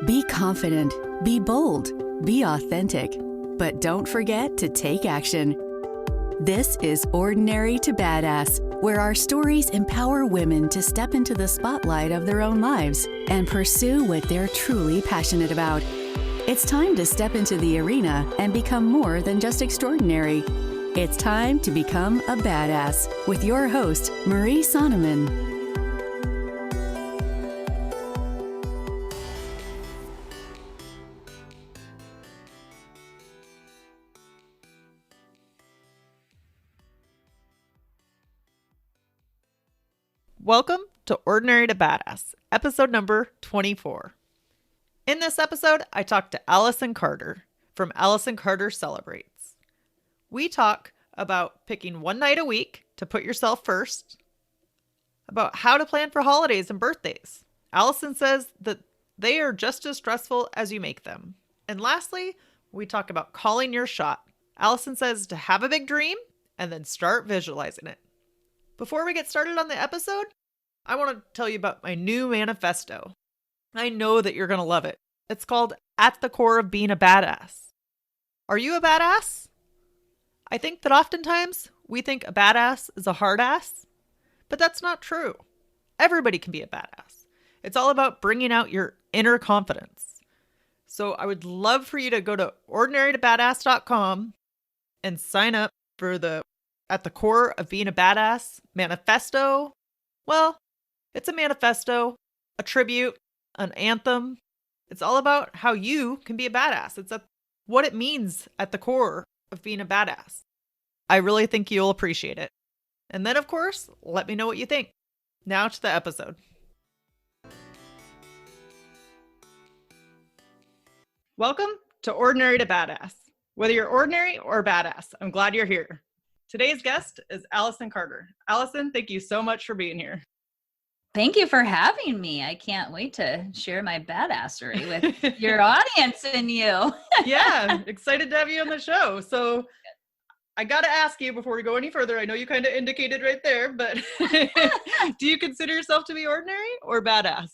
Be confident, be bold, be authentic, but don't forget to take action. This is Ordinary to Badass, where our stories empower women to step into the spotlight of their own lives and pursue what they're truly passionate about. It's time to step into the arena and become more than just extraordinary. It's time to become a badass with your host, Marie Sonneman. Welcome to Ordinary to Badass, episode number 24. In this episode, I talked to Allison Carter from Allison Carter Celebrates. We talk about picking one night a week to put yourself first, about how to plan for holidays and birthdays. Allison says that they are just as stressful as you make them. And lastly, we talk about calling your shot. Allison says to have a big dream and then start visualizing it. Before we get started on the episode, I want to tell you about my new manifesto. I know that you're going to love it. It's called At the Core of Being a Badass. Are you a badass? I think that oftentimes we think a badass is a hard ass, but that's not true. Everybody can be a badass. It's all about bringing out your inner confidence. So I would love for you to go to ordinarytobadass.com and sign up for the At the Core of Being a Badass manifesto. Well, it's a manifesto, a tribute, an anthem. It's all about how you can be a badass. It's what it means at the core of being a badass. I really think you'll appreciate it. And then, of course, let me know what you think. Now to the episode. Welcome to Ordinary to Badass. Whether you're ordinary or badass, I'm glad you're here. Today's guest is Allison Carter. Allison, thank you so much for being here. Thank you for having me. I can't wait to share my badassery with your audience and you. Yeah, excited to have you on the show. So I got to ask you before we go any further, I know you kind of indicated right there, but do you consider yourself to be ordinary or badass?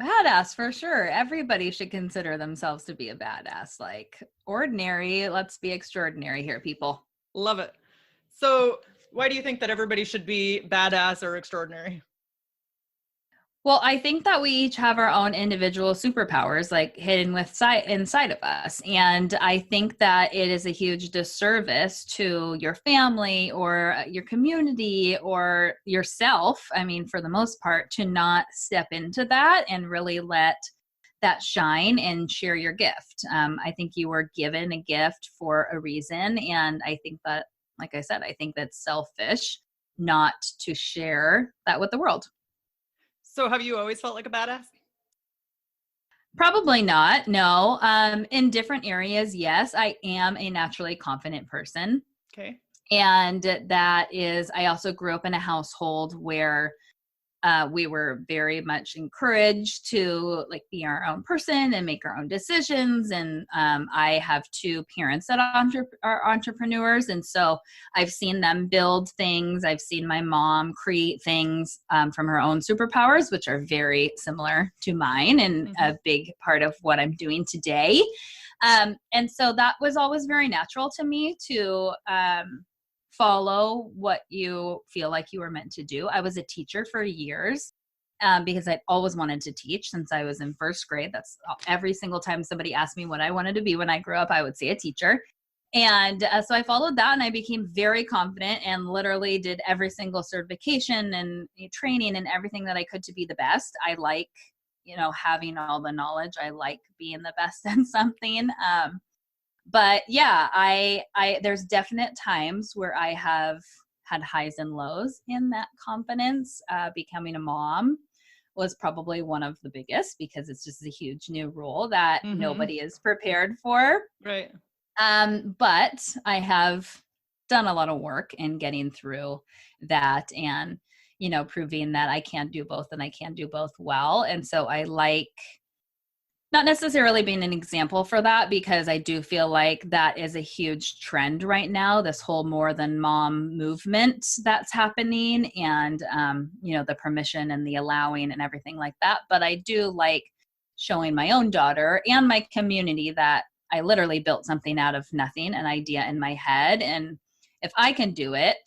Badass for sure. Everybody should consider themselves to be a badass. Like ordinary, let's be extraordinary here, people. Love it. So why do you think that everybody should be badass or extraordinary? Well, I think that we each have our own individual superpowers, like hidden inside of us. And I think that it is a huge disservice to your family or your community or yourself, I mean, for the most part, to not step into that and really let that shine and share your gift. I think you were given a gift for a reason. And I think that, like I said, I think that's selfish not to share that with the world. So have you always felt like a badass? Probably not. No. In different areas, yes, I am a naturally confident person. Okay. And that is, I also grew up in a household where we were very much encouraged to like be our own person and make our own decisions. And I have two parents that are entrepreneurs. And so I've seen them build things. I've seen my mom create things from her own superpowers, which are very similar to mine and a big part of what I'm doing today. And so that was always very natural to me to follow what you feel like you were meant to do. I was a teacher for years because I'd always wanted to teach since I was in first grade. That's every single time somebody asked me what I wanted to be when I grew up, I would say a teacher. And so I followed that and I became very confident and literally did every single certification and training and everything that I could to be the best. I like, having all the knowledge. I like being the best at something. But yeah, I there's definite times where I have had highs and lows in that confidence. Becoming a mom was probably one of the biggest because it's just a huge new role that nobody is prepared for. Right. But I have done a lot of work in getting through that and, proving that I can do both and I can do both well. And so I like not necessarily being an example for that because I do feel like that is a huge trend right now, this whole more than mom movement that's happening and, the permission and the allowing and everything like that. But I do like showing my own daughter and my community that I literally built something out of nothing, an idea in my head. And if I can do it,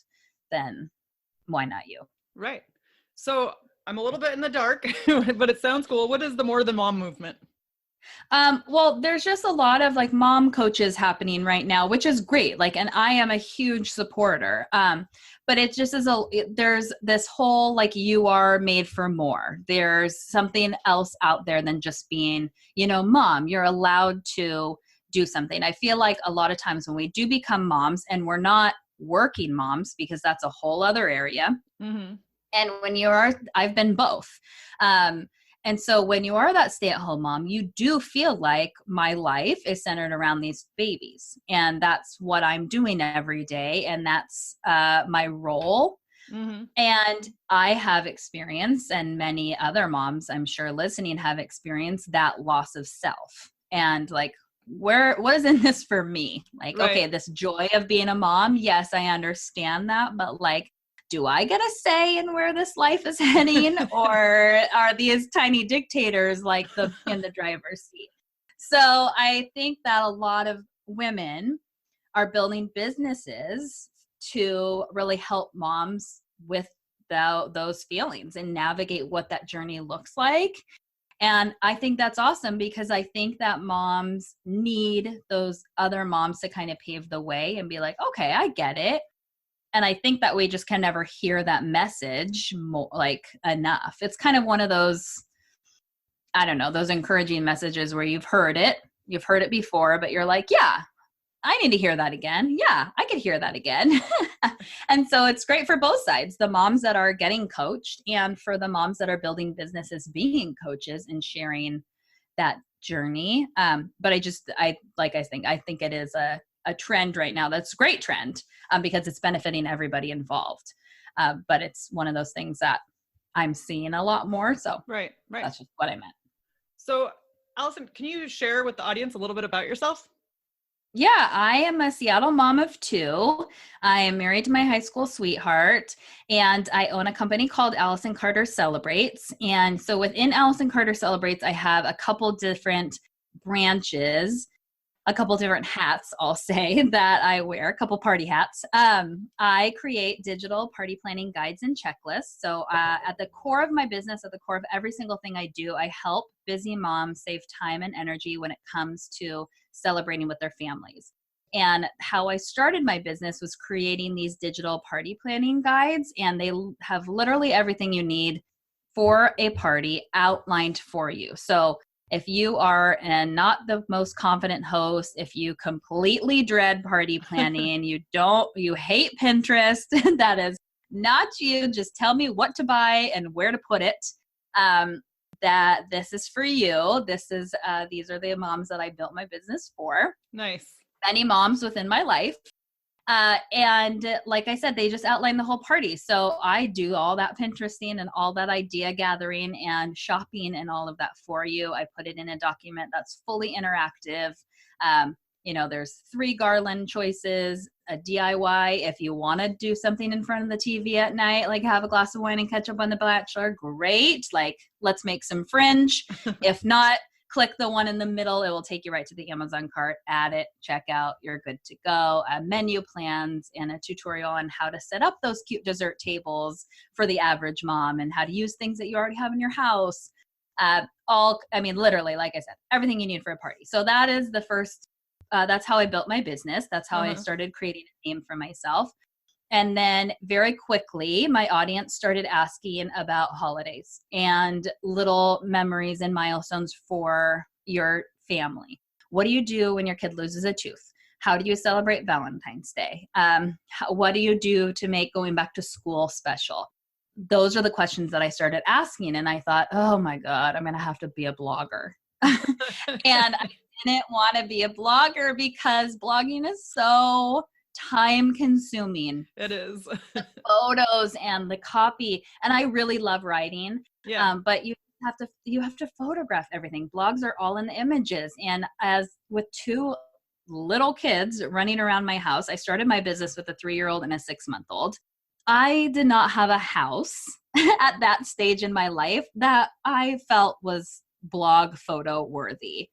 then why not you? Right. So I'm a little bit in the dark, but it sounds cool. What is the More Than Mom movement? Well, there's just a lot of like mom coaches happening right now, which is great. Like, and I am a huge supporter. But it just is there's this whole, like, you are made for more. There's something else out there than just being, mom. You're allowed to do something. I feel like a lot of times when we do become moms, and we're not working moms, because that's a whole other area. Mm-hmm. And when I've been both. And so when you are that stay-at-home mom, you do feel like my life is centered around these babies. And that's what I'm doing every day. And that's my role. Mm-hmm. And I have experienced, and many other moms, I'm sure listening, have experienced that loss of self. And like, what is in this for me? Like, right. Okay, this joy of being a mom. Yes, I understand that. But like, do I get a say in where this life is heading, or are these tiny dictators like in the driver's seat? So I think that a lot of women are building businesses to really help moms with those feelings and navigate what that journey looks like. And I think that's awesome, because I think that moms need those other moms to kind of pave the way and be like, okay, I get it. And I think that we just can never hear that message enough. It's kind of one of those, I don't know, those encouraging messages where you've heard it before, but you're like, yeah, I need to hear that again. Yeah, I could hear that again. And so it's great for both sides, the moms that are getting coached and for the moms that are building businesses, being coaches and sharing that journey. But I think it is a trend right now. That's a great trend because it's benefiting everybody involved. But it's one of those things that I'm seeing a lot more. So right. That's just what I meant. So Allison, can you share with the audience a little bit about yourself? Yeah, I am a Seattle mom of two. I am married to my high school sweetheart, and I own a company called Allison Carter Celebrates. And so within Allison Carter Celebrates, I have a couple different branches, a couple different hats, I'll say, that I wear, a couple party hats. I create digital party planning guides and checklists. So at the core of my business, at the core of every single thing I do, I help busy moms save time and energy when it comes to celebrating with their families. And how I started my business was creating these digital party planning guides, and they have literally everything you need for a party outlined for you. So if you are not the most confident host, if you completely dread party planning, you hate Pinterest, that is not you. Just tell me what to buy and where to put it. That this is for you. These are the moms that I built my business for. Nice. Many moms within my life. And like I said, they just outline the whole party. So I do all that Pinteresting and all that idea gathering and shopping and all of that for you. I put it in a document that's fully interactive. There's 3 garland choices, a DIY. If you want to do something in front of the TV at night, like have a glass of wine and catch up on The Bachelor, great. Like, let's make some fringe. If not, click the one in the middle. It will take you right to the Amazon cart, add it, check out, you're good to go. Menu plans and a tutorial on how to set up those cute dessert tables for the average mom and how to use things that you already have in your house. Literally, like I said, everything you need for a party. So that is the first, that's how I built my business. That's how I started creating a name for myself. And then very quickly, my audience started asking about holidays and little memories and milestones for your family. What do you do when your kid loses a tooth? How do you celebrate Valentine's Day? What do you do to make going back to school special? Those are the questions that I started asking. And I thought, oh my God, I'm going to have to be a blogger. And I didn't want to be a blogger because blogging is so time consuming. It is. The photos and the copy. And I really love writing. Yeah. But you have to photograph everything. Blogs are all in the images. And as with 2 little kids running around my house, I started my business with a 3-year-old and a 6-month-old. I did not have a house at that stage in my life that I felt was blog photo worthy.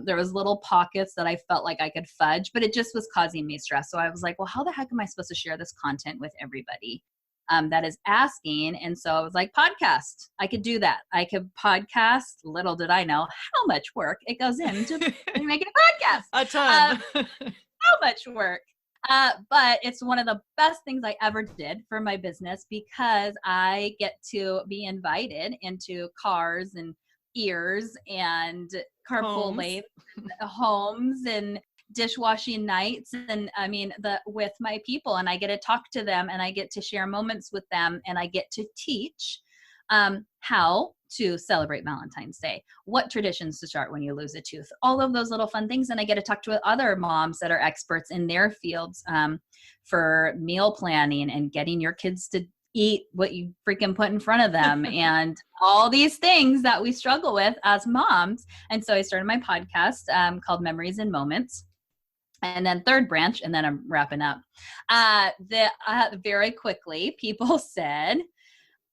There was little pockets that I felt like I could fudge, but it just was causing me stress. So I was like, well, how the heck am I supposed to share this content with everybody that is asking? And so I was like, podcast. I could do that. I could podcast. Little did I know how much work it goes into making a podcast. A ton. So much work. But it's one of the best things I ever did for my business because I get to be invited into cars and ears and carpool lanes, homes and dishwashing nights. And I mean, with my people, and I get to talk to them and I get to share moments with them and I get to teach how to celebrate Valentine's Day, what traditions to start when you lose a tooth, all of those little fun things. And I get to talk to other moms that are experts in their fields for meal planning and getting your kids to eat what you freaking put in front of them and all these things that we struggle with as moms. And so I started my podcast called Memories and Moments. And then third branch, and then I'm wrapping up. Very quickly, people said,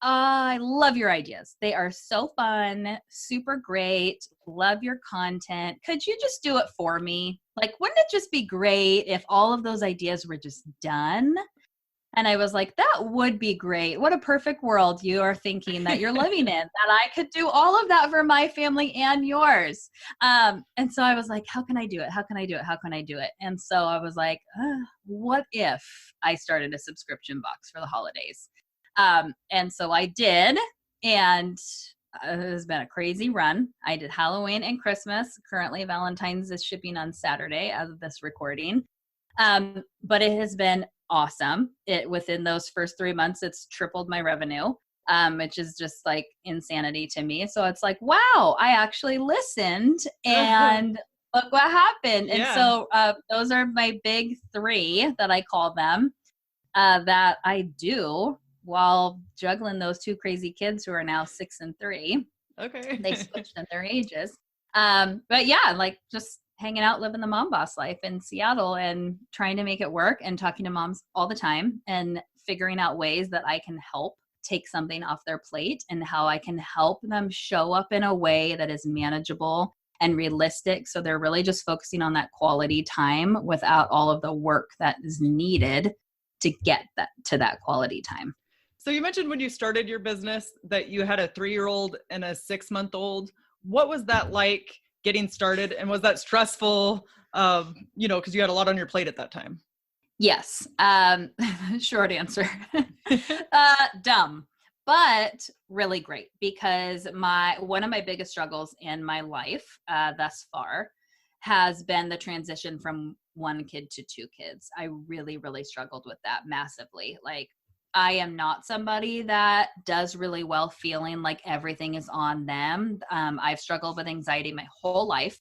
I love your ideas. They are so fun, super great. Love your content. Could you just do it for me? Like, wouldn't it just be great if all of those ideas were just done? And I was like, that would be great. What a perfect world you are thinking that you're living in, that I could do all of that for my family and yours. And so I was like, how can I do it? How can I do it? How can I do it? And so I was like, what if I started a subscription box for the holidays? And so I did, and it has been a crazy run. I did Halloween and Christmas. Currently, Valentine's is shipping on Saturday as of this recording. But it has been awesome. Within those first 3 months, it's tripled my revenue, which is just like insanity to me. So it's like, wow, I actually listened and look what happened. And so those are my big three that I call them, that I do while juggling those two crazy kids who are now 6 and 3. Okay. They switched in their ages. But yeah, like just hanging out, living the mom boss life in Seattle and trying to make it work and talking to moms all the time and figuring out ways that I can help take something off their plate and how I can help them show up in a way that is manageable and realistic. So they're really just focusing on that quality time without all of the work that is needed to get to that quality time. So you mentioned when you started your business that you had a 3-year-old and a 6-month-old. What was that like getting started? And was that stressful? Because you had a lot on your plate at that time. Yes. Short answer. Dumb, but really great, because one of my biggest struggles in my life thus far has been the transition from 1 kid to 2 kids. I really, really struggled with that massively. Like, I am not somebody that does really well feeling like everything is on them. I've struggled with anxiety my whole life.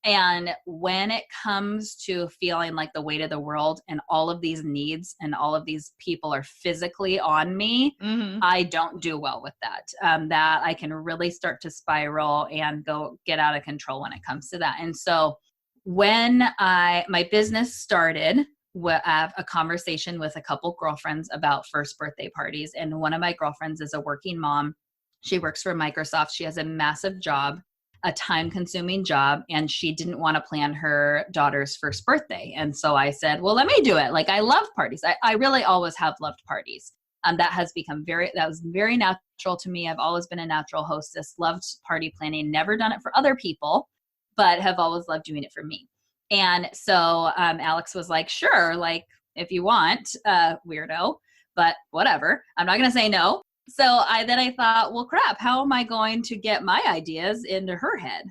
And when it comes to feeling like the weight of the world and all of these needs and all of these people are physically on me, I don't do well with that. That I can really start to spiral and go get out of control when it comes to that. And so when my business started, I have a conversation with a couple girlfriends about first birthday parties. And one of my girlfriends is a working mom. She works for Microsoft. She has a massive job, a time-consuming job, and she didn't want to plan her daughter's first birthday. And so I said, well, let me do it. Like, I love parties. I really always have loved parties. That was very natural to me. I've always been a natural hostess, loved party planning, never done it for other people, but have always loved doing it for me. And so Alex was like, sure, like if you want, weirdo, but whatever. I'm not going to say no. So I thought, well, crap, how am I going to get my ideas into her head?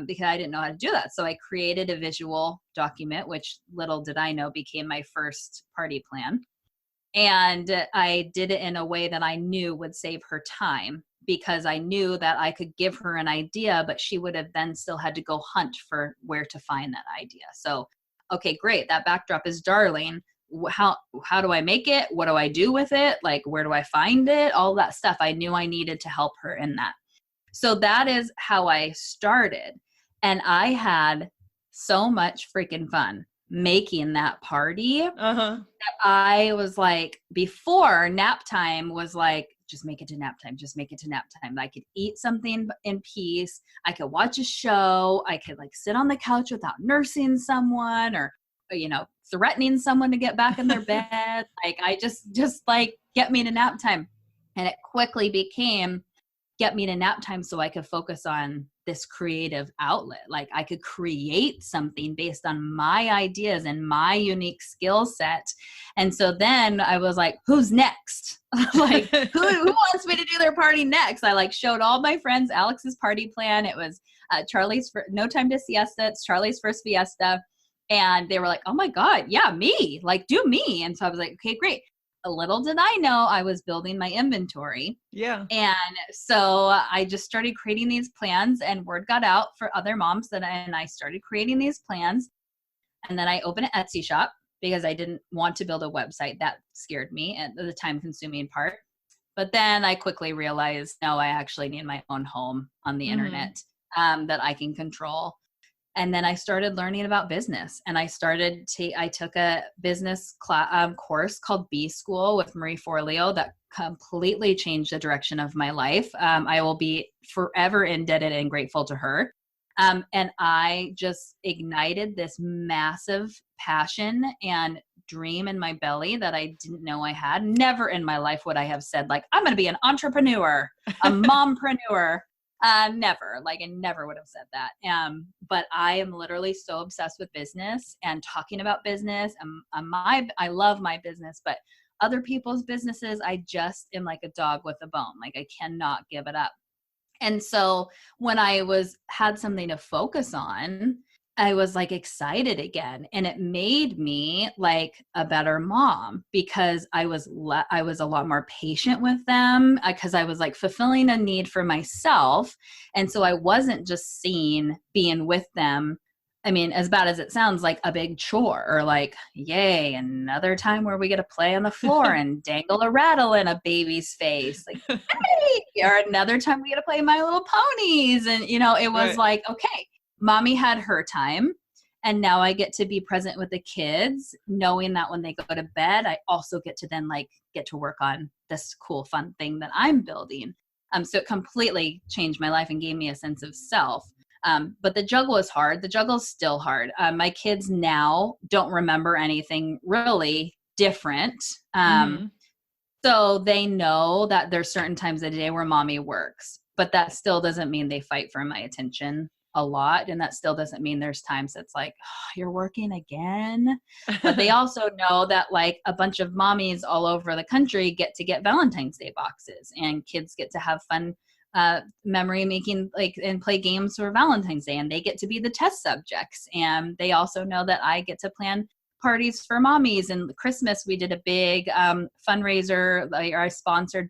Because I didn't know how to do that. So I created a visual document, which little did I know became my first party plan. And I did it in a way that I knew would save her time, because I knew that I could give her an idea, but she would have then still had to go hunt for where to find that idea. So, okay, great. That backdrop is darling. How do I make it? What do I do with it? Like, where do I find it? All that stuff. I knew I needed to help her in that. So that is how I started. And I had so much freaking fun making that party. That I was like, before nap time was like just make it to nap time. Just make it to nap time. I could eat something in peace. I could watch a show. I could like sit on the couch without nursing someone or threatening someone to get back in their bed. Like I just like get me to nap time. And it quickly became get me to nap time so I could focus on this creative outlet. Like I could create something based on my ideas and my unique skill set. And so then I was like, who's next? Like who wants me to do their party next? I like showed all my friends Alex's party plan. It was No Time to Siesta. It's Charlie's first fiesta. And they were like, oh my God, yeah, me, like do me. And so I was like, okay, great. A little did I know I was building my inventory. Yeah. And so I just started creating these plans and word got out for other moms and I started creating these plans. And then I opened an Etsy shop because I didn't want to build a website. That scared me and the time consuming part. But then I quickly realized, no, I actually need my own home on the internet that I can control. And then I started learning about business and I took a business course called B School with Marie Forleo that completely changed the direction of my life. I will be forever indebted and grateful to her. And I just ignited this massive passion and dream in my belly that I didn't know I had. Never in my life would I have said like, I'm going to be an entrepreneur, a mompreneur. Never, like I never would have said that. But I am literally so obsessed with business and talking about business. I love my business, but other people's businesses, I just am like a dog with a bone. Like I cannot give it up. And so when I had something to focus on, I was like excited again. And it made me like a better mom because I was a lot more patient with them because I was like fulfilling a need for myself. And so I wasn't just seeing being with them. I mean, as bad as it sounds, like a big chore or like, yay, another time where we get to play on the floor and dangle a rattle in a baby's face. Like, hey, or another time we get to play My Little Ponies. And, it was like, okay. Mommy had her time and now I get to be present with the kids, knowing that when they go to bed, I also get to then like get to work on this cool, fun thing that I'm building. So it completely changed my life and gave me a sense of self. But the juggle is hard. The juggle is still hard. My kids now don't remember anything really different. So they know that there's certain times of the day where mommy works, but that still doesn't mean they fight for my attention a lot. And that still doesn't mean there's times it's like, oh, you're working again. But they also know that like a bunch of mommies all over the country get Valentine's Day boxes and kids get to have fun memory making and play games for Valentine's Day and they get to be the test subjects. And they also know that I get to plan parties for mommies. And Christmas, we did a big fundraiser. I sponsored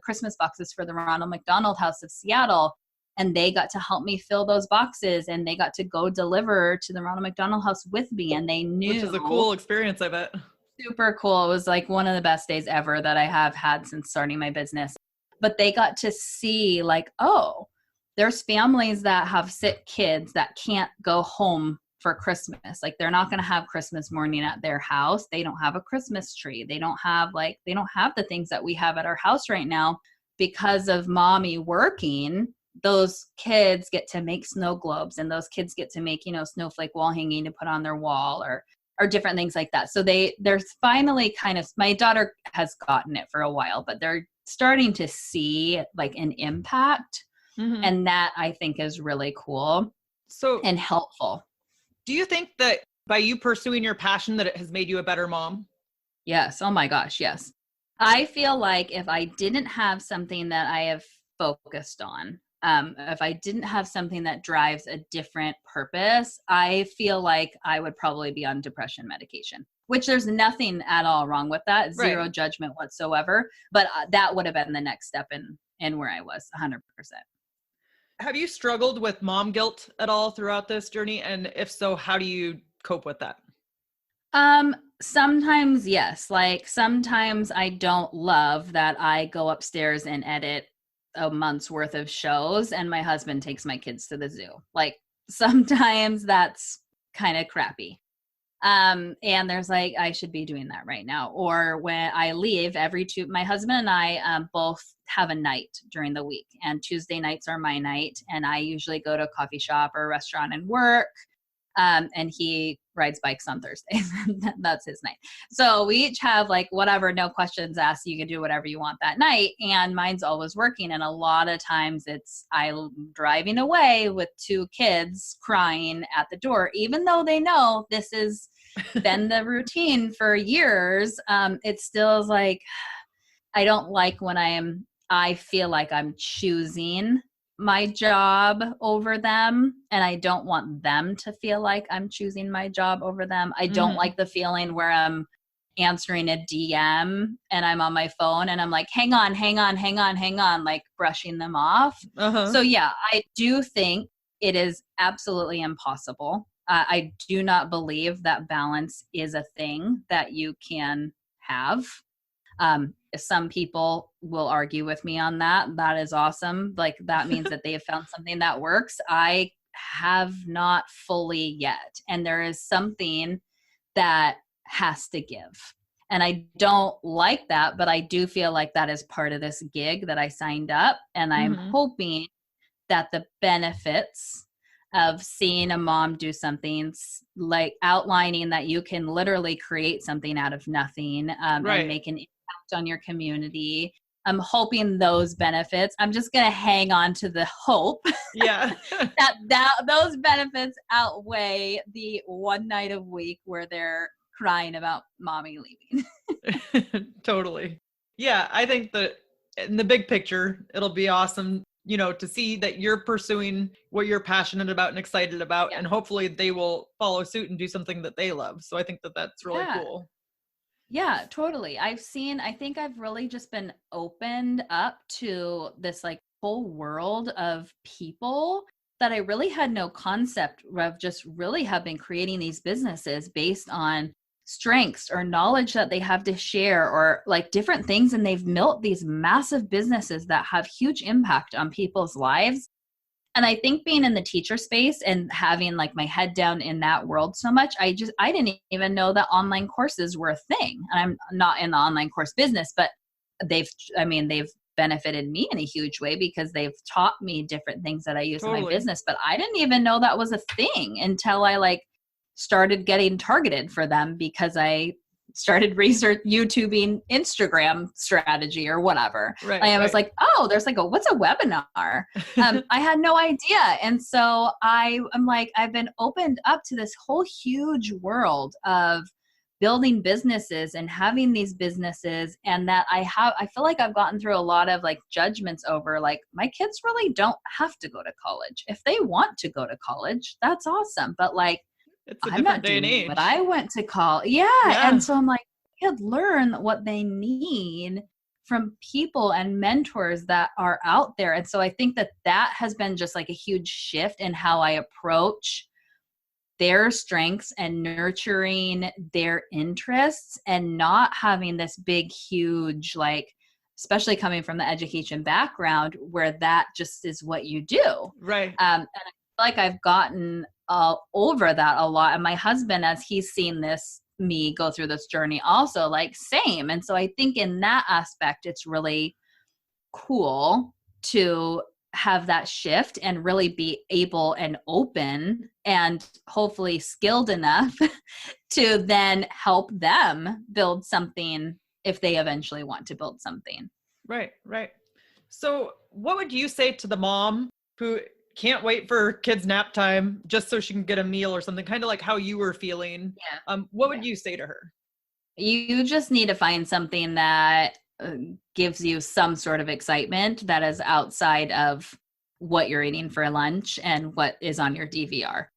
Christmas boxes for the Ronald McDonald House of Seattle. And they got to help me fill those boxes and they got to go deliver to the Ronald McDonald House with me. And they knew. Which is a cool experience, I bet. Super cool. It was like one of the best days ever that I have had since starting my business. But they got to see like, oh, there's families that have sick kids that can't go home for Christmas. Like they're not going to have Christmas morning at their house. They don't have a Christmas tree. They don't have the things that we have at our house right now because of mommy working. Those kids get to make snow globes and those kids get to make, snowflake wall hanging to put on their wall or different things like that. So they're finally my daughter has gotten it for a while, but they're starting to see like an impact. And that I think is really cool and helpful. Do you think that by you pursuing your passion that it has made you a better mom? Yes. Oh my gosh. Yes. I feel like if I didn't have something that I have focused on, if I didn't have something that drives a different purpose, I feel like I would probably be on depression medication, which there's nothing at all wrong with that. Zero judgment whatsoever. But that would have been the next step in where I was 100%. Have you struggled with mom guilt at all throughout this journey? And if so, how do you cope with that? Sometimes, yes. Like sometimes I don't love that I go upstairs and edit a month's worth of shows and my husband takes my kids to the zoo. Like sometimes that's kind of crappy. And there's like, I should be doing that right now. Or when I leave my husband and I both have a night during the week, and Tuesday nights are my night. And I usually go to a coffee shop or a restaurant and work. And he rides bikes on Thursdays. That's his night. So we each have like whatever, no questions asked. You can do whatever you want that night. And mine's always working. And a lot of times I'm driving away with 2 kids crying at the door, even though they know this has been the routine for years. It still is like, I don't like when I feel like I'm choosing my job over them, and I don't want them to feel like I'm choosing my job over them. I don't like the feeling where I'm answering a DM and I'm on my phone and I'm like, hang on, like brushing them off. So yeah, I do think it is absolutely impossible. I do not believe that balance is a thing that you can have. Some people will argue with me on that. That is awesome. Like that means that they have found something that works. I have not fully yet. And there is something that has to give. And I don't like that, but I do feel like that is part of this gig that I signed up. And I'm hoping that the benefits of seeing a mom do something, like outlining that you can literally create something out of nothing, and make an impact on your community. I'm hoping those benefits, I'm just going to hang on to the hope that those benefits outweigh the one night a week where they're crying about mommy leaving. Totally. Yeah. I think that in the big picture, it'll be awesome, to see that you're pursuing what you're passionate about and excited about, and hopefully they will follow suit and do something that they love. So I think that that's really cool. Yeah, totally. I think I've really just been opened up to this like whole world of people that I really had no concept of, just really have been creating these businesses based on strengths or knowledge that they have to share, or like different things. And they've built these massive businesses that have huge impact on people's lives. And I think being in the teacher space and having like my head down in that world so much, I didn't even know that online courses were a thing. And I'm not in the online course business, but they've benefited me in a huge way because they've taught me different things that I use in my business. But I didn't even know that was a thing until I like started getting targeted for them, because I started YouTubing Instagram strategy or whatever. I was like, oh, there's like what's a webinar? I had no idea. And so I'm like, I've been opened up to this whole huge world of building businesses and having these businesses. And that I feel like I've gotten through a lot of like judgments over like, my kids really don't have to go to college. If they want to go to college, that's awesome. But like, I'm not doing what I went to college. Yeah. And so I'm like, I could learn what they need from people and mentors that are out there. And so I think that has been just like a huge shift in how I approach their strengths and nurturing their interests, and not having this big, huge, like, especially coming from the education background where that just is what you do. Right. And I feel like I've gotten over that a lot. And my husband, as he's seen me go through this journey also, like same. And so I think in that aspect, it's really cool to have that shift and really be able and open and hopefully skilled enough to then help them build something if they eventually want to build something. Right. So what would you say to the mom who can't wait for kids' nap time just so she can get a meal or something, kind of like how you were feeling? What would you say to her? You just need to find something that gives you some sort of excitement that is outside of what you're eating for lunch and what is on your DVR.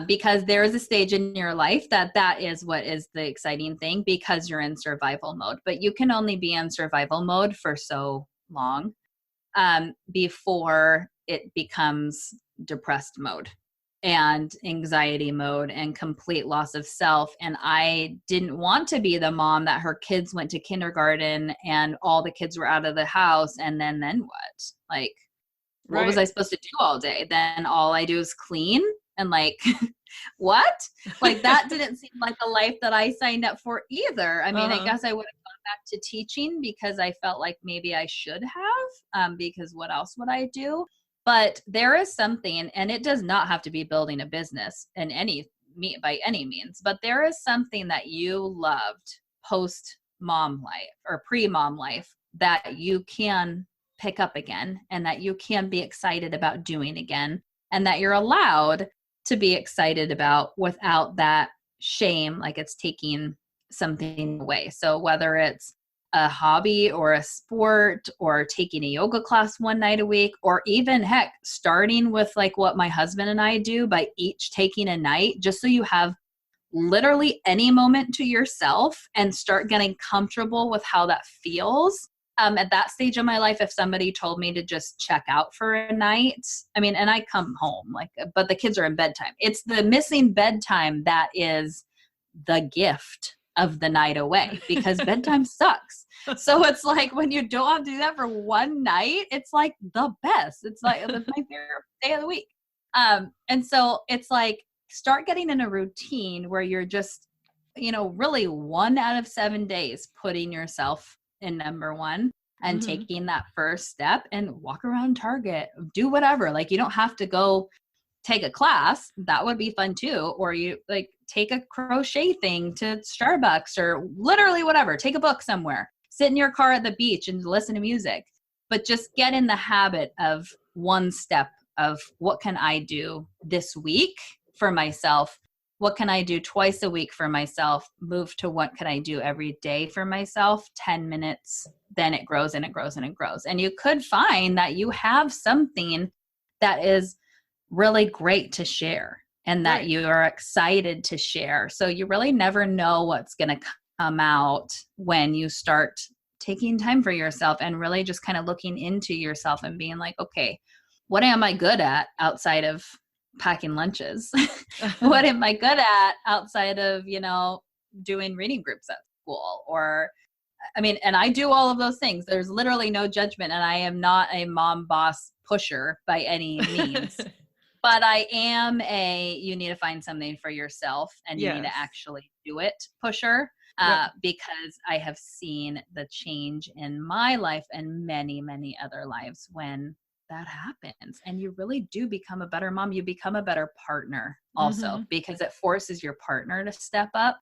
Because there is a stage in your life that is what is the exciting thing, because you're in survival mode. But you can only be in survival mode for so long before it becomes depressed mode and anxiety mode and complete loss of self. And I didn't want to be the mom that her kids went to kindergarten and all the kids were out of the house. And then what? Like, what was I supposed to do all day? Then all I do is clean. And like, what? Like that didn't seem like a life that I signed up for either. I mean, I guess I would have gone back to teaching because I felt like maybe I should have, because what else would I do? But there is something, and it does not have to be building a business by any means, but there is something that you loved post mom life or pre-mom life that you can pick up again and that you can be excited about doing again, and that you're allowed to be excited about without that shame, like it's taking something away. So whether it's a hobby or a sport or taking a yoga class one night a week, or even heck, starting with like what my husband and I do by each taking a night, just so you have literally any moment to yourself and start getting comfortable with how that feels. At that stage of my life, if somebody told me to just check out for a night, I mean, and I come home but the kids are in bedtime. It's the missing bedtime that is the gift of the night away, because bedtime sucks. So it's like when you don't have to do that for one night, it's like the best. It's like my favorite day of the week. And so it's like, start getting in a routine where you're just, really 1 out of 7 days putting yourself in number one and taking that first step and walk around Target, do whatever. Like you don't have to go take a class. That would be fun too. Or you like take a crochet thing to Starbucks or literally whatever, take a book somewhere, sit in your car at the beach and listen to music, but just get in the habit of one step of what can I do this week for myself? What can I do twice a week for myself? Move to what can I do every day for myself? 10 minutes, then it grows and it grows and it grows. And you could find that you have something that is really great to share and that you are excited to share. So you really never know what's going to come out when you start taking time for yourself and really just kind of looking into yourself and being like, okay, what am I good at outside of packing lunches? What am I good at outside of, doing reading groups at school? Or, I mean, and I do all of those things. There's literally no judgment, and I am not a mom boss pusher by any means. But I am you need to find something for yourself and you need to actually do it pusher, because I have seen the change in my life and many, many other lives when that happens. And you really do become a better mom. You become a better partner also, because it forces your partner to step up.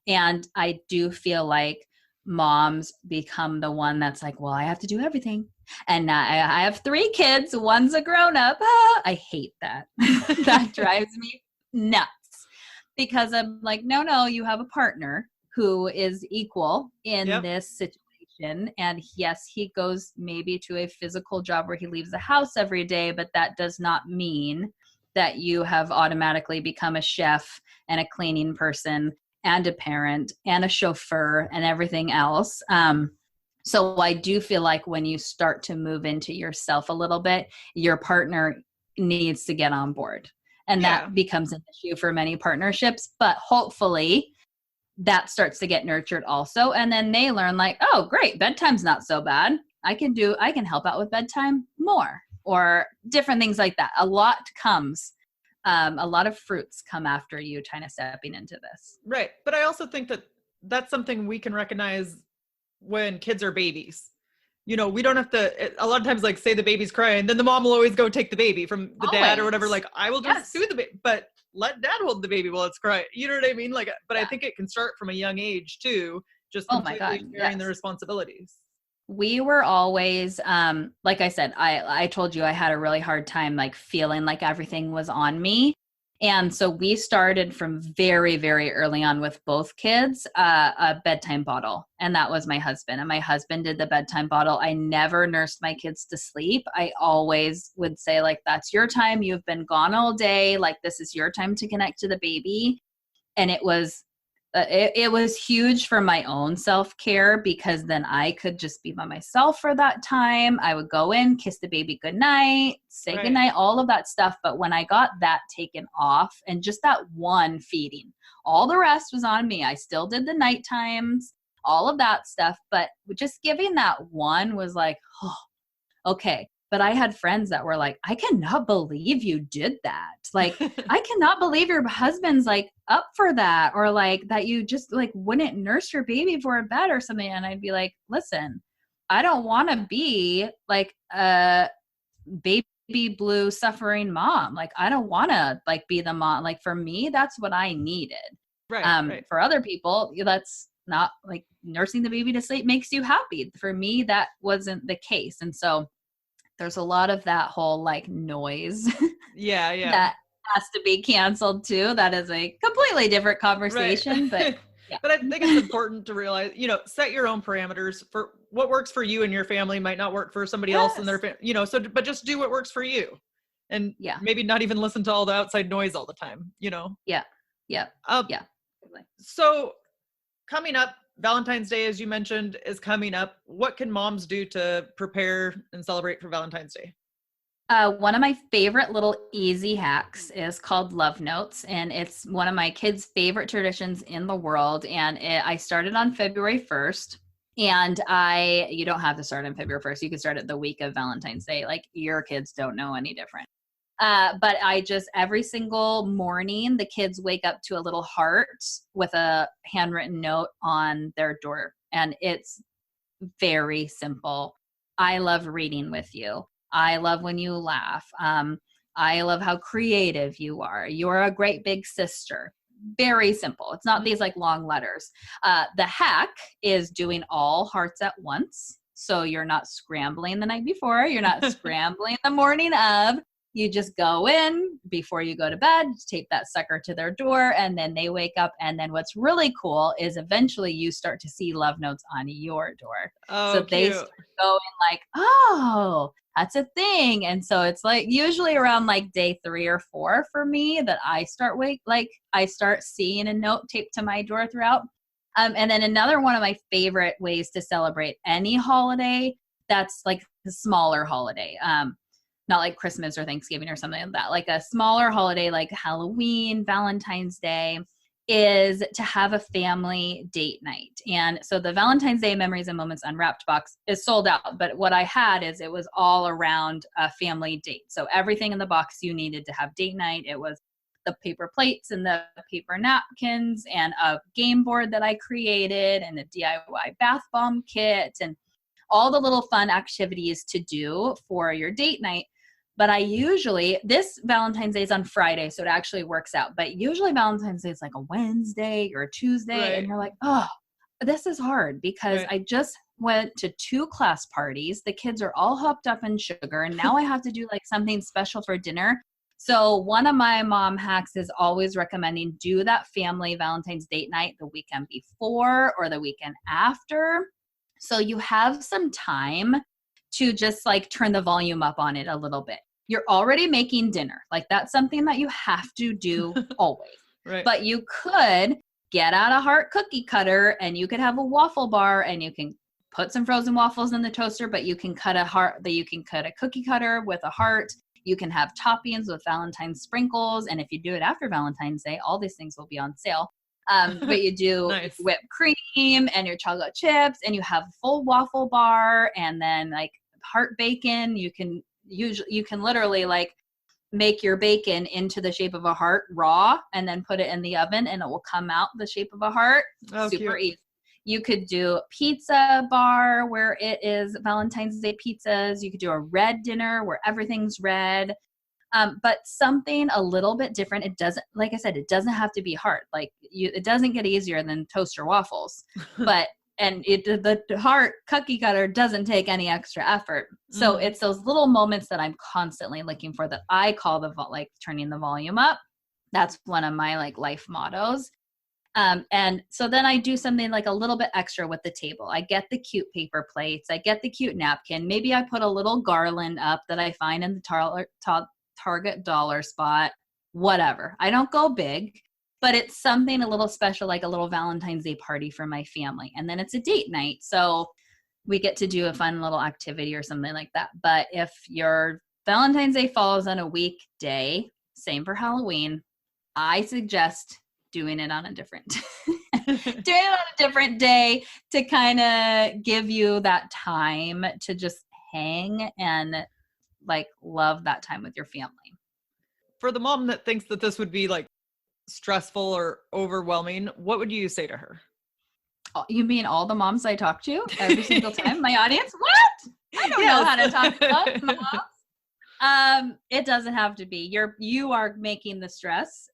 And I do feel like moms become the one that's like, well, I have to do everything. And I have 3 kids. One's a grown up. I hate that. That drives me nuts, because I'm like, no, you have a partner who is equal in this situation. And yes, he goes maybe to a physical job where he leaves the house every day, but that does not mean that you have automatically become a chef and a cleaning person and a parent and a chauffeur and everything else. So I do feel like when you start to move into yourself a little bit, your partner needs to get on board. And that becomes an issue for many partnerships, but hopefully that starts to get nurtured also. And then they learn like, oh, great, bedtime's not so bad. I can help out with bedtime more, or different things like that. A lot comes. A lot of fruits come after you kind of stepping into this. Right. But I also think that that's something we can recognize when kids are babies. We don't have to, a lot of times, like, say the baby's crying, then the mom will always go take the baby from the dad or whatever. Like, I will just soothe the baby, but let dad hold the baby while it's crying. You know what I mean? Like, but I think it can start from a young age too, just completely sharing the responsibilities. We were always, like I said, I told you I had a really hard time, like, feeling like everything was on me. And so we started from very, very early on with both kids, a bedtime bottle. And that was my husband. And my husband did the bedtime bottle. I never nursed my kids to sleep. I always would say, like, that's your time. You've been gone all day. Like, this is your time to connect to the baby. And it was huge for my own self-care, because then I could just be by myself for that time. I would go in, kiss the baby goodnight, say goodnight, all of that stuff. But when I got that taken off, and just that one feeding, all the rest was on me. I still did the night times, all of that stuff. But just giving that one was like, oh, okay. But I had friends that were like, I cannot believe you did that. Like, I cannot believe your husband's like up for that, or like that you just like wouldn't nurse your baby before bed or something. And I'd be like, listen, I don't want to be like a baby blue suffering mom. Like, I don't want to like be the mom. Like, for me, that's what I needed. Right. For other people, that's not like nursing the baby to sleep makes you happy. For me, that wasn't the case. And so there's a lot of that whole like noise Yeah. that has to be canceled too. That is a completely different conversation, Right. but yeah. But I think it's important to realize, set your own parameters for what works for you and your family might not work for somebody else in their family, but just do what works for you, and maybe not even listen to all the outside noise all the time, Yeah. So coming up, Valentine's Day, as you mentioned, is coming up. What can moms do to prepare and celebrate for Valentine's Day? One of my favorite little easy hacks is called Love Notes, and it's one of my kids' favorite traditions in the world. And I started on February 1st, and you don't have to start on February 1st. You can start at the week of Valentine's Day. Like, your kids don't know any different. But I just, every single morning, the kids wake up to a little heart with a handwritten note on their door. And it's very simple. I love reading with you. I love when you laugh. I love how creative you are. You're a great big sister. Very simple. It's not these like long letters. The hack is doing all hearts at once. So you're not scrambling the night before. You're not scrambling the morning of. You just go in before you go to bed, tape that sucker to their door, and then they wake up. And then what's really cool is eventually you start to see love notes on your door. Oh, so cute. They start going like, oh, that's a thing. And so it's like usually around like day 3 or 4 for me that I start seeing a note taped to my door throughout. And then another one of my favorite ways to celebrate any holiday that's like a smaller holiday. Not like Christmas or Thanksgiving or something like that, like a smaller holiday like Halloween, Valentine's Day, is to have a family date night. And so the Valentine's Day Memories and Moments Unwrapped box is sold out, but what I had is it was all around a family date. So everything in the box you needed to have date night. It was the paper plates and the paper napkins and a game board that I created and a DIY bath bomb kit and all the little fun activities to do for your date night. But this Valentine's Day is on Friday, so it actually works out. But usually Valentine's Day is like a Wednesday or a Tuesday, right. And you're like, oh, this is hard because I just went to 2 class parties. The kids are all hopped up in sugar, and now I have to do like something special for dinner. So one of my mom hacks is always recommending do that family Valentine's date night the weekend before or the weekend after. So you have some time to just like turn the volume up on it a little bit. You're already making dinner. Like, that's something that you have to do always. Right. But you could get out a heart cookie cutter and you could have a waffle bar and you can put some frozen waffles in the toaster, but you can cut a cookie cutter with a heart. You can have toppings with Valentine's sprinkles. And if you do it after Valentine's Day, all these things will be on sale. But you do nice. Whipped cream and your chocolate chips, and you have a full waffle bar, and then like heart bacon. You can literally like make your bacon into the shape of a heart raw and then put it in the oven and it will come out the shape of a heart. Oh, super cute. easy. You could do a pizza bar where it is Valentine's Day pizzas. You could do a red dinner where everything's red. But something a little bit different. It doesn't, like I said, it doesn't have to be hard. Like it doesn't get easier than toaster waffles, the heart cookie cutter doesn't take any extra effort. So it's those little moments that I'm constantly looking for that I call turning the volume up. That's one of my like life mottos. And so then I do something like a little bit extra with the table. I get the cute paper plates. I get the cute napkin. Maybe I put a little garland up that I find in the Target dollar spot, whatever. I don't go big, but it's something a little special, like a little Valentine's Day party for my family. And then it's a date night. So we get to do a fun little activity or something like that. But if your Valentine's Day falls on a weekday, same for Halloween, I suggest doing it on a different day to kind of give you that time to just hang and like love that time with your family. For the mom that thinks that this would be like stressful or overwhelming, what would you say to her? You mean all the moms I talk to every single time? My audience? What? I don't know how to talk to moms. It doesn't have to be. You are making the stress.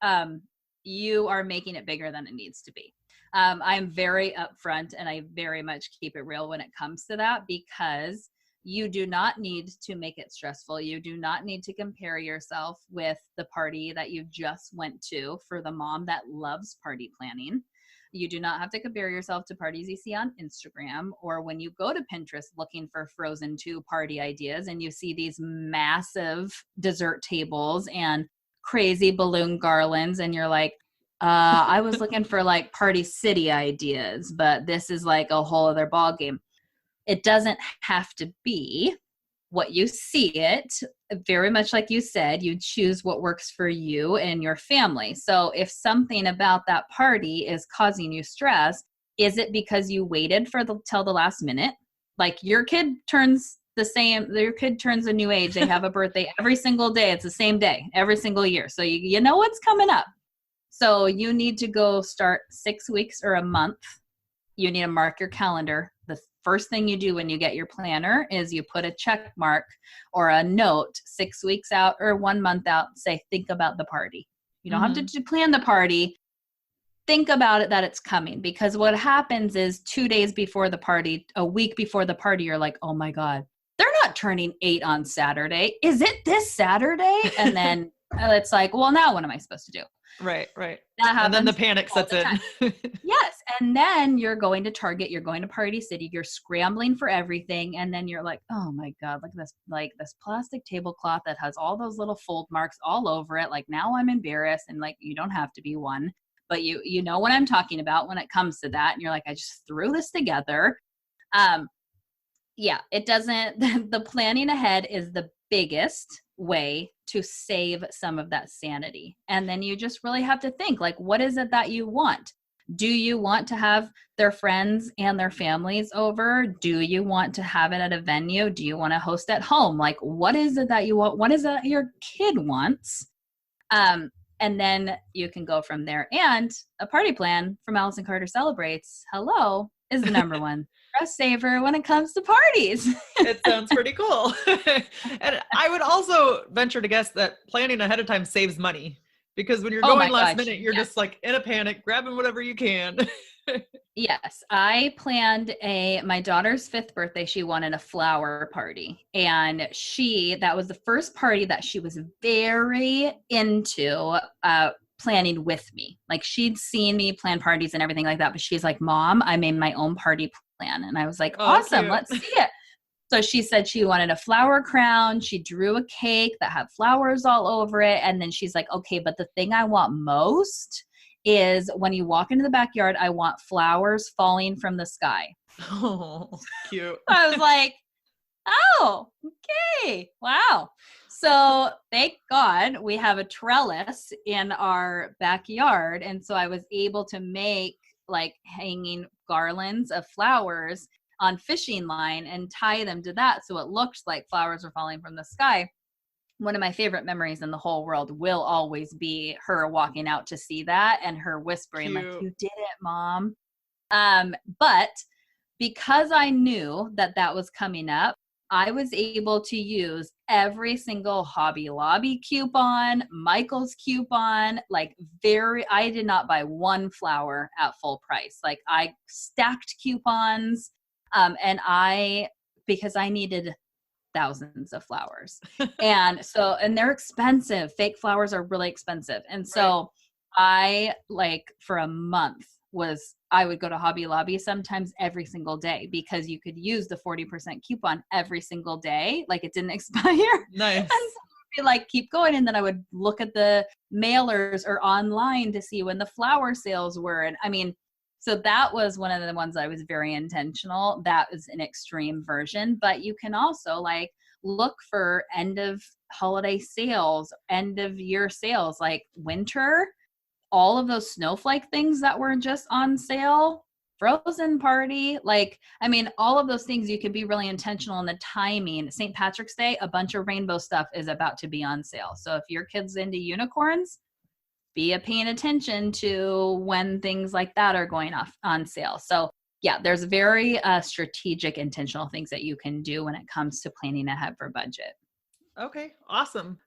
You are making it bigger than it needs to be. I'm very upfront and I very much keep it real when it comes to that, because you do not need to make it stressful. You do not need to compare yourself with the party that you just went to for the mom that loves party planning. You do not have to compare yourself to parties you see on Instagram, or when you go to Pinterest looking for Frozen 2 party ideas and you see these massive dessert tables and crazy balloon garlands and you're like, I was looking for like Party City ideas, but this is like a whole other ball game. It doesn't have to be what you see it. Very much like you said, you choose what works for you and your family. So if something about that party is causing you stress, is it because you waited till the last minute? Like your kid turns a new age. They have a birthday every single day. It's the same day every single year. So you know what's coming up. So you need to go start 6 weeks or a month. You need to mark your calendar. The first thing you do when you get your planner is you put a check mark or a note 6 weeks out or 1 month out, say, think about the party. You don't have to plan the party. Think about it, that it's coming, because what happens is 2 days before the party, a week before the party, you're like, oh my God, they're not turning 8 on Saturday. Is it this Saturday? And then it's like, well, now what am I supposed to do? Right. That happens. And then the panic sets in. Yes. And then you're going to Target, you're going to Party City, you're scrambling for everything. And then you're like, oh my God, look at this plastic tablecloth that has all those little fold marks all over it. Like now I'm embarrassed. And like, you don't have to be one, but you know what I'm talking about when it comes to that. And you're like, I just threw this together. Yeah, it doesn't, the planning ahead is the biggest way to save some of that sanity. And then you just really have to think, like, what is it that you want? Do you want to have their friends and their families over? Do you want to have it at a venue? Do you want to host at home? Like, what is it that you want? What is it your kid wants? And then you can go from there. And a party plan from Allison Carter Celebrates, hello, is the number one stress saver when it comes to parties. It sounds pretty cool. And I would also venture to guess that planning ahead of time saves money, because when you're going last minute, you're just like in a panic, grabbing whatever you can. Yes. I planned my daughter's 5th birthday. She wanted a flower party, and that was the first party that she was very into, planning with me. Like she'd seen me plan parties and everything like that, but she's like, Mom, I made my own party plan. And I was like, awesome, cute. Let's see it. So she said she wanted a flower crown. She drew a cake that had flowers all over it. And then she's like, okay, but the thing I want most is when you walk into the backyard, I want flowers falling from the sky. Oh, cute. I was like, oh, okay. Wow. So thank God we have a trellis in our backyard. And so I was able to make like hanging garlands of flowers on fishing line and tie them to that. So it looked like flowers were falling from the sky. One of my favorite memories in the whole world will always be her walking out to see that and her whispering, cute. Like, you did it, Mom. But because I knew that was coming up, I was able to use every single Hobby Lobby coupon, Michael's coupon, I did not buy one flower at full price. Like I stacked coupons, because I needed thousands of flowers. And they're expensive. Fake flowers are really expensive. And so I for a month I would go to Hobby Lobby sometimes every single day, because you could use the 40% coupon every single day. Like it didn't expire. Nice. And so I'd be keep going. And then I would look at the mailers or online to see when the flower sales were. And so that was one of the ones I was very intentional. That was an extreme version, but you can also look for end of holiday sales, end of year sales, like winter. All of those snowflake things that were just on sale, frozen party. Like, I mean, all of those things, you could be really intentional in the timing. St. Patrick's Day, a bunch of rainbow stuff is about to be on sale. So if your kid's into unicorns, be paying attention to when things like that are going off on sale. So yeah, there's very strategic, intentional things that you can do when it comes to planning ahead for budget. Okay, awesome.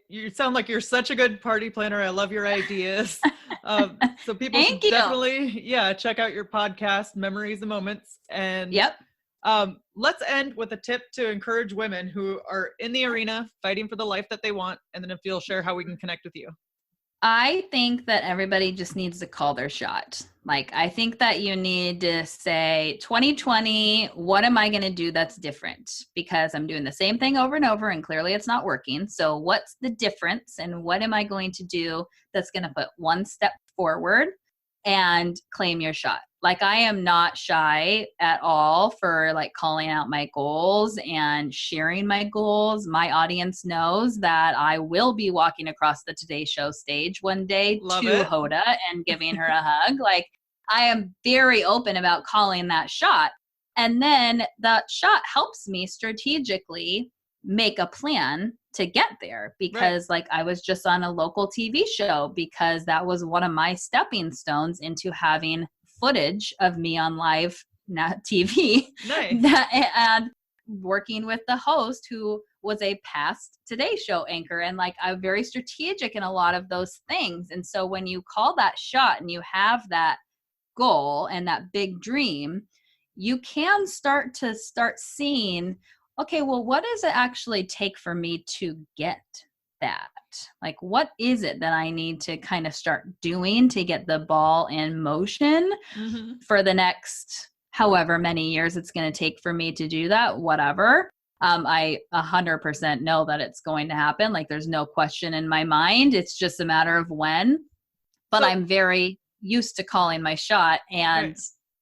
You sound like you're such a good party planner. I love your ideas. So people should Thank you. definitely, check out your podcast, Memories and Moments. And Yep. let's end with a tip to encourage women who are in the arena fighting for the life that they want. And then if you'll share how we can connect with you. I think that everybody just needs to call their shot. Like, I think that you need to say 2020, what am I going to do that's different? Because I'm doing the same thing over and over and clearly it's not working. So what's the difference and what am I going to do that's going to put one step forward and claim your shot? Like, I am not shy at all for like calling out my goals and sharing my goals. My audience knows that I will be walking across the Today Show stage one day to Hoda and giving her a hug. Like, I am very open about calling that shot. And then that shot helps me strategically make a plan to get there, because like I was just on a local TV show because that was one of my stepping stones into having footage of me on live TV. Nice. And working with the host who was a past Today Show anchor. And like, I'm very strategic in a lot of those things. And so when you call that shot and you have that goal and that big dream, you can start seeing, okay, well, what does it actually take for me to get that? Like, what is it that I need to kind of start doing to get the ball in motion for the next however many years it's going to take for me to do that, whatever. I 100% know that it's going to happen. Like, there's no question in my mind. It's just a matter of when. But I'm very used to calling my shot and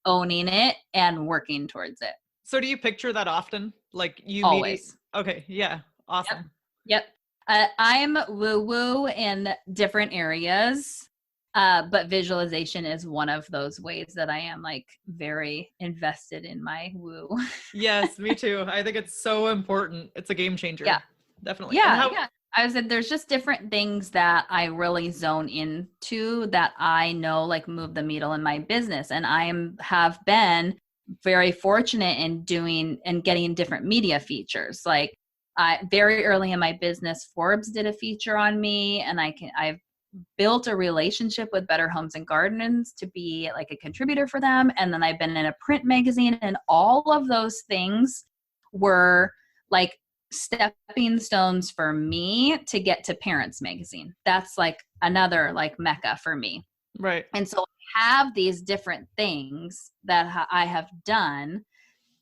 owning it and working towards it. So do you picture that often? Like you always. Okay. Yeah. Awesome. Yep. I'm woo-woo in different areas, but visualization is one of those ways that I am like very invested in my woo. Yes, me too. I think it's so important. It's a game changer. Yeah. Definitely. Yeah. I said there's just different things that I really zone into that I know like move the needle in my business. And have been very fortunate in doing and getting different media features. Like very early in my business, Forbes did a feature on me, and I've built a relationship with Better Homes and Gardens to be like a contributor for them. And then I've been in a print magazine, and all of those things were like stepping stones for me to get to Parents Magazine. That's like another like mecca for me. Right. And so I have these different things that I have done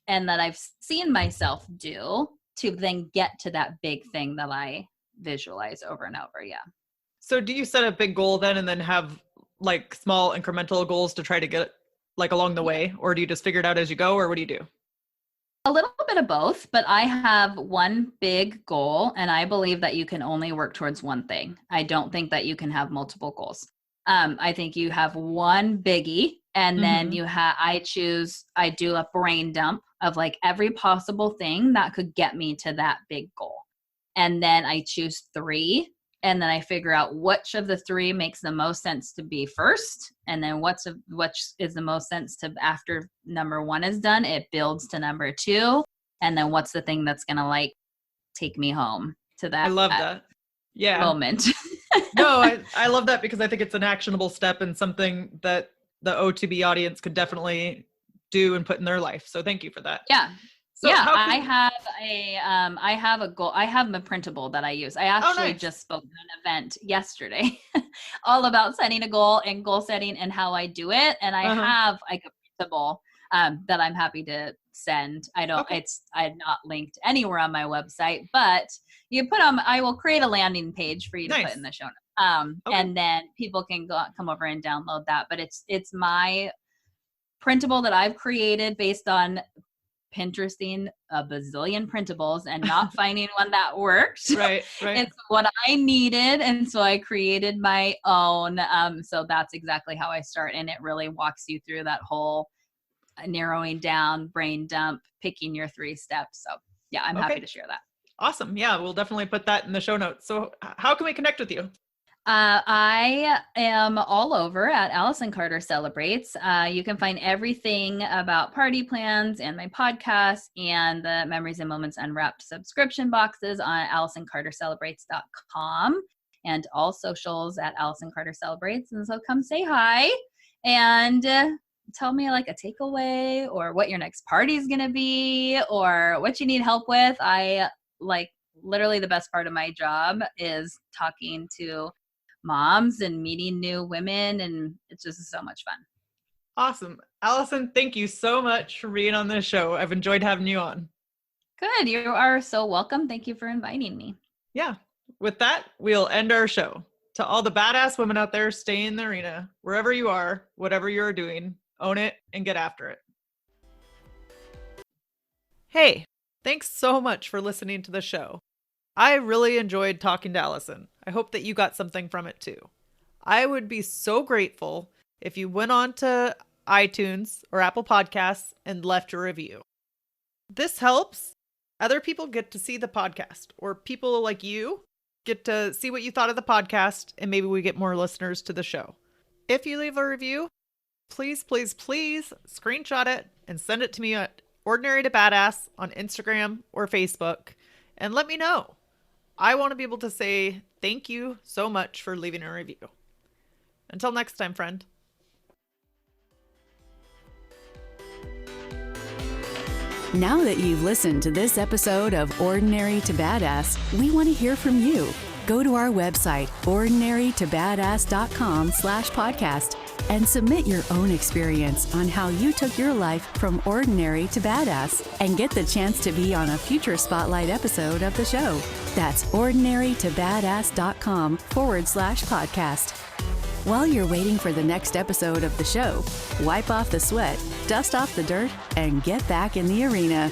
and that I've seen myself do to then get to that big thing that I visualize over and over. Yeah. So do you set a big goal then and then have like small incremental goals to try to get like along the way? Or do you just figure it out as you go, or what do you do? A little bit of both, but I have one big goal, and I believe that you can only work towards one thing. I don't think that you can have multiple goals. I think you have one biggie, and then I do a brain dump of like every possible thing that could get me to that big goal. And then I choose 3, and then I figure out which of the 3 makes the most sense to be first. And then which is the most sense to after number 1 is done, it builds to number 2. And then what's the thing that's going to like take me home to that. I love that. Yeah. Moment. No, I love that because I think it's an actionable step and something that the O2B audience could definitely do and put in their life. So thank you for that. Yeah. So I have a goal. I have a printable that I use. I actually just spoke at an event yesterday all about setting a goal and goal setting and how I do it. And I have like a printable that I'm happy to send. I'm not linked anywhere on my website, but I will create a landing page for you to put in the show notes. And then people can come over and download that. But it's my printable that I've created based on Pinteresting a bazillion printables and not finding one that worked. Right. It's what I needed. And so I created my own. So that's exactly how I start. And it really walks you through that whole narrowing down, brain dump, picking your 3 steps. So yeah, I'm happy to share that. Awesome. Yeah, we'll definitely put that in the show notes. So how can we connect with you? I am all over at Allison Carter Celebrates. You can find everything about party plans and my podcast and the Memories and Moments Unwrapped subscription boxes on AllisonCarterCelebrates.com and all socials at Allison Carter Celebrates. And so come say hi and tell me like a takeaway or what your next party is going to be or what you need help with. I like literally the best part of my job is talking to moms and meeting new women, and it's just so much fun. Awesome. Allison, thank you so much for being on this show. I've enjoyed having you on. Good. You are so welcome. Thank you for inviting me. Yeah. With that, we'll end our show. To all the badass women out there, stay in the arena. Wherever you are, whatever you're doing, own it and get after it. Hey, thanks so much for listening to the show. I really enjoyed talking to Allison. I hope that you got something from it too. I would be so grateful if you went on to iTunes or Apple Podcasts and left a review. This helps other people get to see the podcast, or people like you get to see what you thought of the podcast, and maybe we get more listeners to the show. If you leave a review, please, please, please screenshot it and send it to me at Ordinary to Badass on Instagram or Facebook and let me know. I want to be able to say thank you so much for leaving a review. Until next time, friend. Now that you've listened to this episode of Ordinary to Badass, we want to hear from you. Go to our website, ordinarytobadass.com/podcast, and submit your own experience on how you took your life from ordinary to badass and get the chance to be on a future spotlight episode of the show. That's ordinarytobadass.com/podcast. While you're waiting for the next episode of the show, wipe off the sweat, dust off the dirt, and get back in the arena.